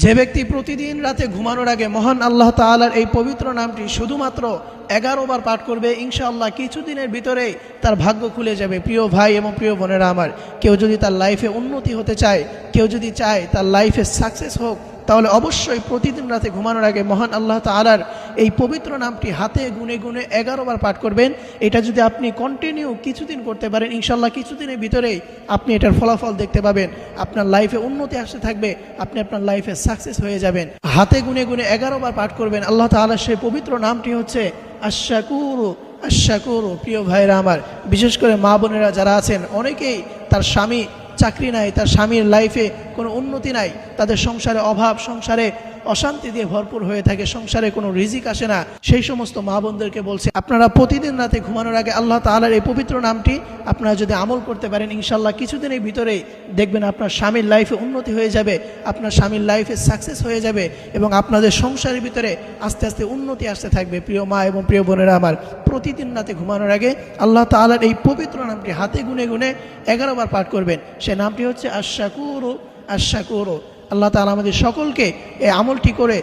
যে ব্যক্তি প্রতিদিন রাতে ঘুমানোর আগে মহান আল্লাহ তাআলার এই পবিত্র নামটি শুধুমাত্র 11 বার পাঠ করবে, ইনশাআল্লাহ কিছুদিনের ভিতরেই তার ভাগ্য খুলে যাবে। প্রিয় ভাই এবং প্রিয় বোনেরা আমার, কেউ যদি তার লাইফে উন্নতি হতে চায়, কেউ যদি চায় তার লাইফে সাকসেস হোক, তাহলে অবশ্যই প্রতিদিন রাতে ঘুমানোর আগে মহান আল্লাহ তাআলার এই পবিত্র নামটি হাতে গুনে গুনে 11 বার পাঠ করবেন। এটা যদি আপনি কন্টিনিউ কিছুদিন করতে পারেন, ইনশাআল্লাহ কিছুদিনের ভিতরেই আপনি এটার ফলাফল দেখতে পাবেন। আপনার লাইফে উন্নতি আসতে থাকবে, আপনি আপনার লাইফে সাকসেস হয়ে যাবেন। হাতে গুনে গুনে 11 বার পাঠ করবেন। আল্লাহ তাআলার সেই পবিত্র নামটি হচ্ছে আশ-শাকুরু। আশ-শাকুরু। প্রিয় ভাইরা আমার, বিশেষ করে মা বোনেরা যারা আছেন, অনেকেই তার স্বামী চাকরি নাই, তার স্বামীর লাইফে কোনো উন্নতি নাই, তাদের সংসারে অভাব, সংসারে অশান্তি দিয়ে ভরপুর হয়ে থাকে, সংসারে কোনো রিজিক আসে না। সেই সমস্ত মা বোনদেরকে বলছে, আপনারা প্রতিদিন রাতে ঘুমানোর আগে আল্লাহ তাআলার এই পবিত্র নামটি আপনারা যদি আমল করতে পারেন, ইনশাআল্লাহ কিছুদিনের ভিতরেই দেখবেন আপনার স্বামীর লাইফে উন্নতি হয়ে যাবে, আপনার স্বামীর লাইফে সাকসেস হয়ে যাবে এবং আপনাদের সংসারের ভিতরে আস্তে আস্তে উন্নতি আসতে থাকবে। প্রিয় মা এবং প্রিয় বোনেরা আমার, প্রতিদিন রাতে ঘুমানোর আগে আল্লাহ তাআলার এই পবিত্র নামটি হাতে গুনে গুনে 11 বার পাঠ করবেন। সে নামটি হচ্ছে আশ-শাকুরু। আশ-শাকুরু। আল্লাহ তাআলা আমাদের সকলকে এই আমলটি করে